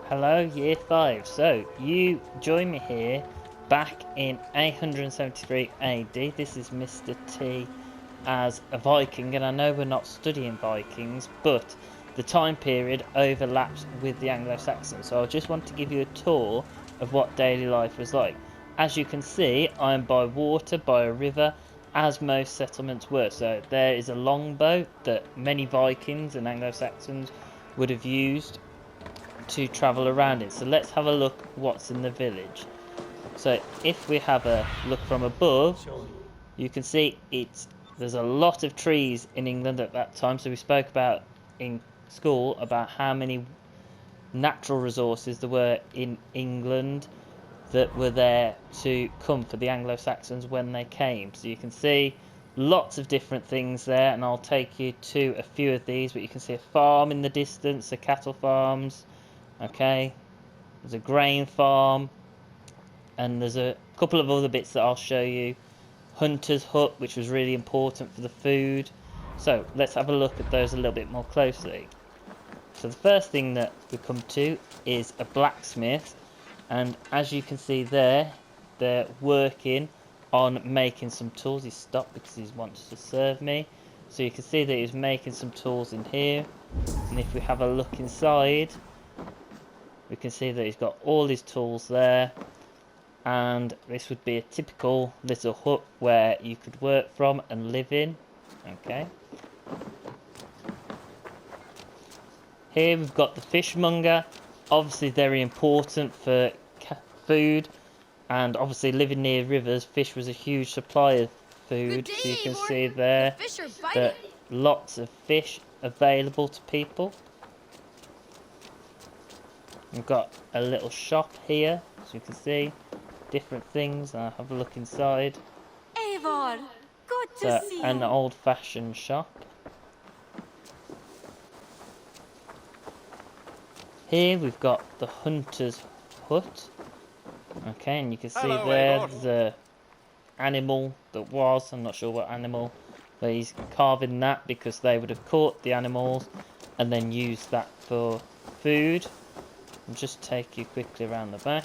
Hello, Year 5. So, you join me here back in 873 AD. This is Mr. T as a Viking, and I know we're not studying Vikings, but the time period overlaps with the Anglo-Saxons. So I just want to give you a tour of what daily life was like. As you can see, I am by water, by a river, as most settlements were. So there is a longboat that many Vikings and Anglo-Saxons would have used to travel around it. So let's have a look what's in the village. So if we have a look from above, you can see there's a lot of trees in England at that time. So we spoke about in school about how many natural resources there were in England that were there to come for the Anglo-Saxons when they came. So you can see lots of different things there, and I'll take you to a few of these. But you can see a farm in the distance, the cattle farms. Okay, there's a grain farm, and there's a couple of other bits that I'll show you. Hunter's hut, which was really important for the food. So let's have a look at those a little bit more closely. So the first thing that we come to is a blacksmith, and as you can see there, they're working on making some tools. He stopped because he wants to serve me. So you can see that he's making some tools in here, and if we have a look inside, we can see that he's got all his tools there, and this would be a typical little hut where you could work from and live in. Okay. Here we've got the fishmonger, obviously very important for food, and obviously living near rivers, fish was a huge supply of food. So you can see there that lots of fish available to people. We've got a little shop here, so you can see different things. I'll have a look inside. Eivor, good to see you. An old-fashioned shop. Here we've got the hunter's hut. Okay, and you can see there the animal that was, I'm not sure what animal, but he's carving that because they would have caught the animals and then used that for food. I'll just take you quickly around the back.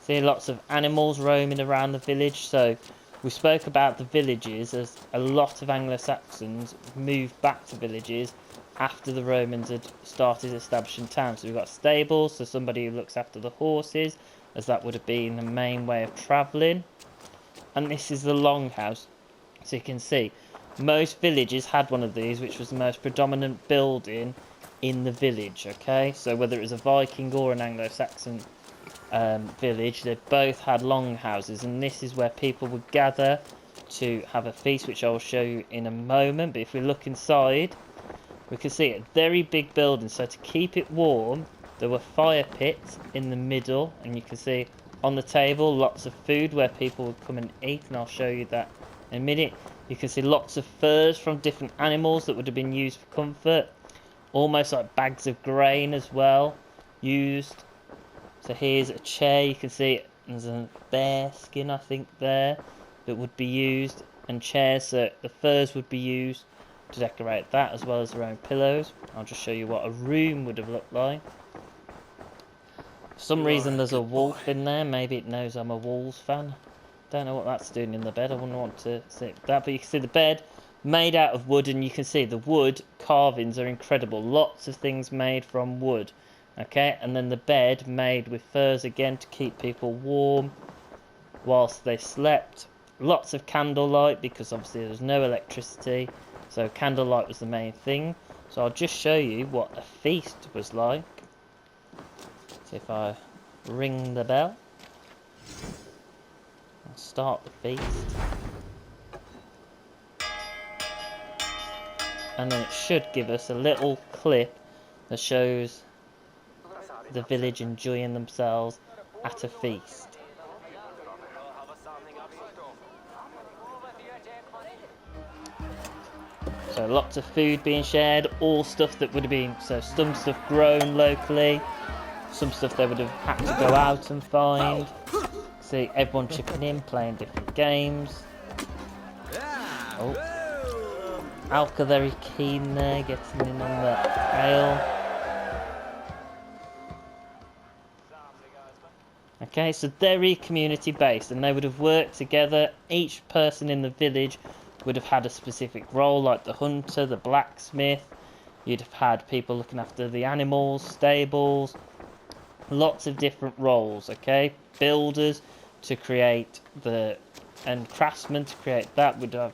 See lots of animals roaming around the village. So we spoke about the villages as a lot of Anglo-Saxons moved back to villages after the Romans had started establishing towns. So we've got stables, so somebody who looks after the horses, as that would have been the main way of travelling. And this is the longhouse. So you can see most villages had one of these, which was the most predominant building in the village. Okay, so whether it was a Viking or an Anglo-Saxon village, they both had longhouses, and this is where people would gather to have a feast, which I'll show you in a moment. But if we look inside, we can see a very big building. So to keep it warm, there were fire pits in the middle, and you can see on the table lots of food where people would come and eat, and I'll show you that in a minute. You can see lots of furs from different animals that would have been used for comfort, almost like bags of grain as well used. So here's a chair, you can see there's a bear skin, I think, there that would be used, and chairs, so the furs would be used to decorate that as well as their own pillows. I'll just show you what a room would have looked like. For some reason there's a wolf in there, maybe it knows I'm a Wolves fan. Don't know what that's doing in the bed, I wouldn't want to sit that, but you can see the bed made out of wood, and you can see the wood carvings are incredible. Lots of things made from wood. Okay, and then the bed made with furs again to keep people warm whilst they slept. Lots of candlelight because obviously there's no electricity, so candlelight was the main thing. So I'll just show you what a feast was like. So if I ring the bell, I'll start the feast. And then it should give us a little clip that shows the village enjoying themselves at a feast. So lots of food being shared, all stuff that would have been, so some stuff grown locally, some stuff they would have had to go out and find. See everyone chipping in, playing different games. Oh, Alka very keen there, getting in on the ale. Okay, so very community based, and they would have worked together. Each person in the village would have had a specific role, like the hunter, the blacksmith. You'd have had people looking after the animals, stables, lots of different roles. Okay, builders to create and craftsmen to create that. Would have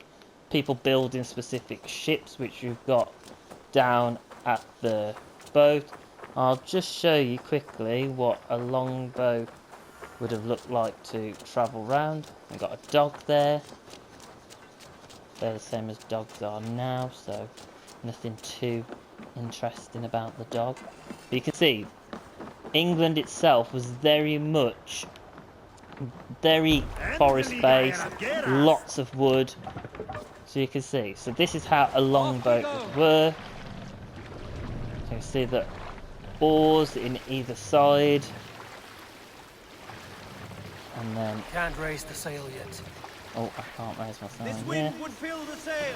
people building specific ships, which you've got down at the boat. I'll just show you quickly what a longbow would have looked like to travel round. We've got a dog there. They're the same as dogs are now, so nothing too interesting about the dog. But you can see, England itself was very forest-based, lots of wood. So you can see, so this is how a longboat would work. So you can see the oars in either side. And then... Can't raise the sail yet. Oh, I can't raise my sail. This wind would fill the sail.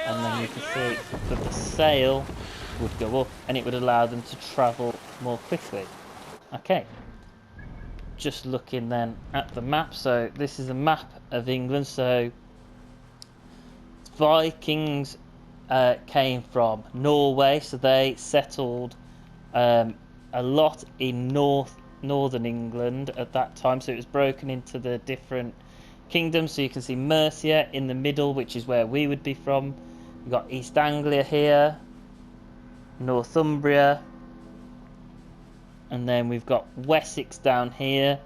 And then you can see that the sail would go up and it would allow them to travel more quickly. Okay. Just looking then at the map. So this is a map of England. So Vikings came from Norway. So they settled a lot in northern England at that time. So it was broken into the different kingdoms. So you can see Mercia in the middle, which is where we would be from. We've got East Anglia here, Northumbria, and then we've got Wessex down here,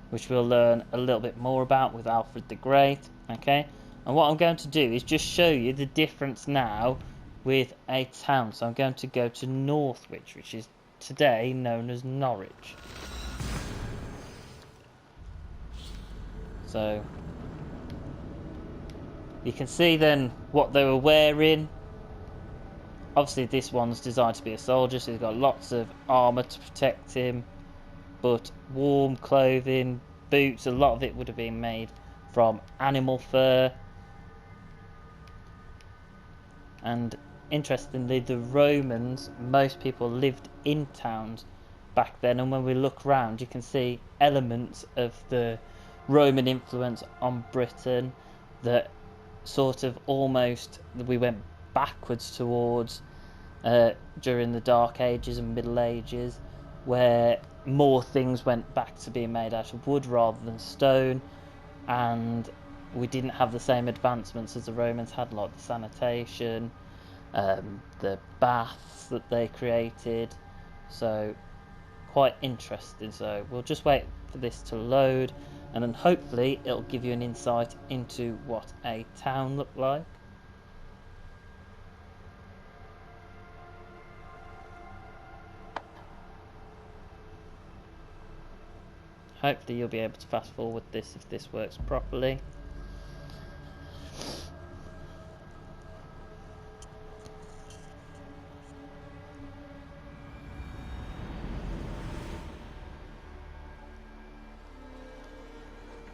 which we'll learn a little bit more about with Alfred the Great. Okay, and what I'm going to do is just show you the difference now with a town. So I'm going to go to Northwic, which is today known as Norwich. So you can see then what they were wearing. Obviously this one's designed to be a soldier, so he's got lots of armour to protect him, but warm clothing, boots, a lot of it would have been made from animal fur. And interestingly, the Romans, most people lived in towns back then, and when we look around you can see elements of the Roman influence on Britain that sort of almost we went backwards towards during the Dark Ages and Middle Ages, where more things went back to being made out of wood rather than stone, and we didn't have the same advancements as the Romans had, like the sanitation, the baths that they created. So quite interesting. So we'll just wait for this to load, and then hopefully it'll give you an insight into what a town looked like. Hopefully you'll be able to fast forward this if this works properly.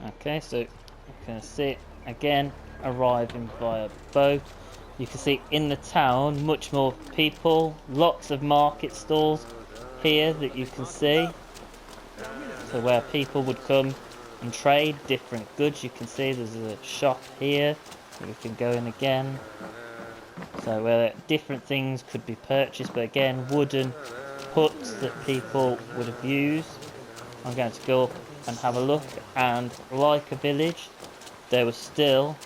Okay, so you can see it again arriving via boat. You can see in the town much more people, lots of market stalls here that you can see. So where people would come and trade different goods. You can see there's a shop here that we can go in again. So where different things could be purchased, but again wooden huts that people would have used. I'm going to go up and have a look, and like a village there was still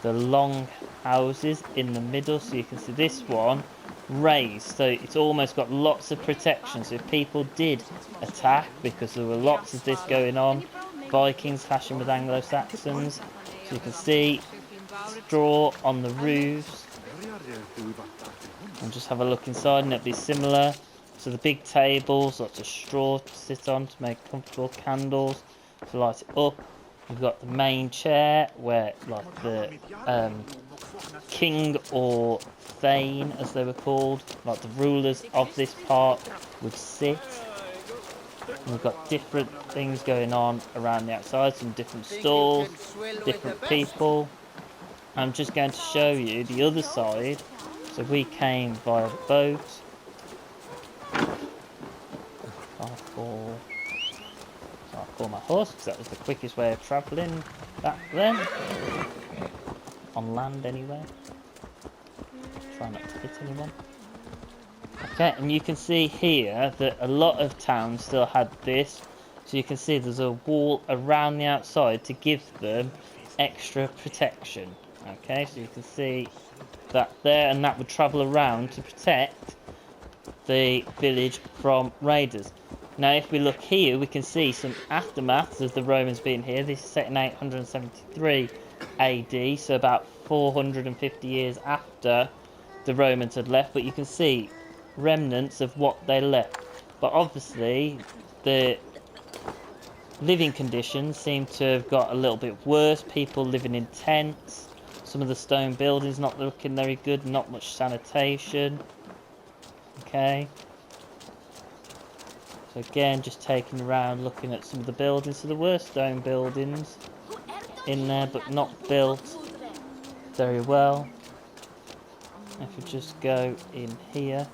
the long houses in the middle. So you can see this one raised, so it's almost got lots of protection, so if people did attack, because there were lots of this going on, Vikings clashing with Anglo-Saxons. So you can see straw on the roofs, and just have a look inside and it'll be similar. So the big tables, lots of straw to sit on to make comfortable, candles to light it up. We've got the main chair where like the king or thane, as they were called, like the rulers of this part would sit. And we've got different things going on around the outside, some different stalls, different people. I'm just going to show you the other side. So we came via boat. So I'll call my horse because that was the quickest way of travelling back then. On land anyway. Try not to hit anyone. Okay, and you can see here that a lot of towns still had this. So you can see there's a wall around the outside to give them extra protection. Okay, so you can see that there, and that would travel around to protect the village from raiders. Now if we look here, we can see some aftermath of the Romans being here. This is set in 873 AD, so about 450 years after the Romans had left, but you can see remnants of what they left. But obviously the living conditions seem to have got a little bit worse. People living in tents, some of the stone buildings not looking very good, not much sanitation. Okay, so again, just taking around looking at some of the buildings. So there were stone buildings in there, but not built very well. If we just go in here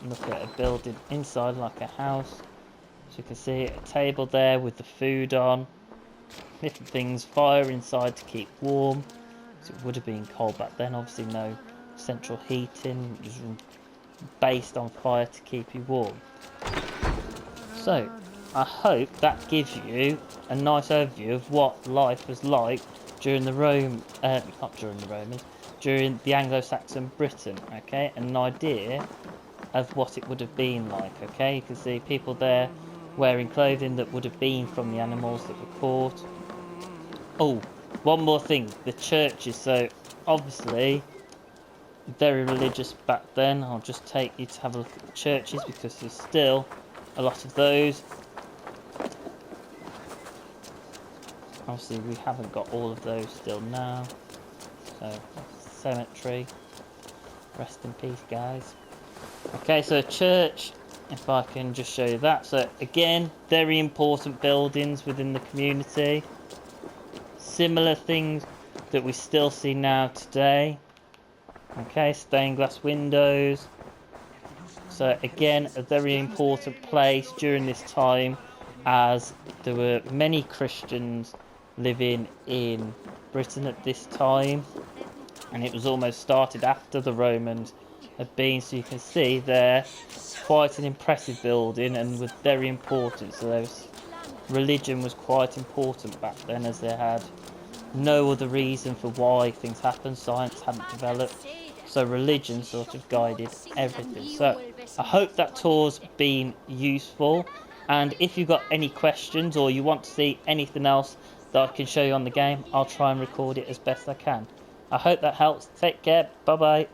and look at a building inside, like a house, so you can see a table there with the food on, different things, fire inside to keep warm, so it would have been cold back then. Obviously no central heating, it was based on fire to keep you warm. So I hope that gives you a nice overview of what life was like during the not during the Romans, during the Anglo-Saxon Britain, okay, and an idea of what it would have been like. Okay, you can see people there wearing clothing that would have been from the animals that were caught. Oh, one more thing, the churches. So obviously very religious back then. I'll just take you to have a look at the churches because there's still a lot of those. Obviously we haven't got all of those still now. So cemetery, rest in peace guys. Okay, so a church, if I can just show you that. So again, very important buildings within the community, similar things that we still see now today. Okay, stained glass windows. So again, a very important place during this time, as there were many Christians living in Britain at this time, and it was almost started after the Romans had been. So you can see there, quite an impressive building and was very important. So religion was quite important back then, as they had no other reason for why things happened. Science hadn't developed, so religion sort of guided everything. So I hope that tour's been useful, and if you've got any questions or you want to see anything else that I can show you on the game, I'll try and record it as best I can. I hope that helps. Take care. Bye bye.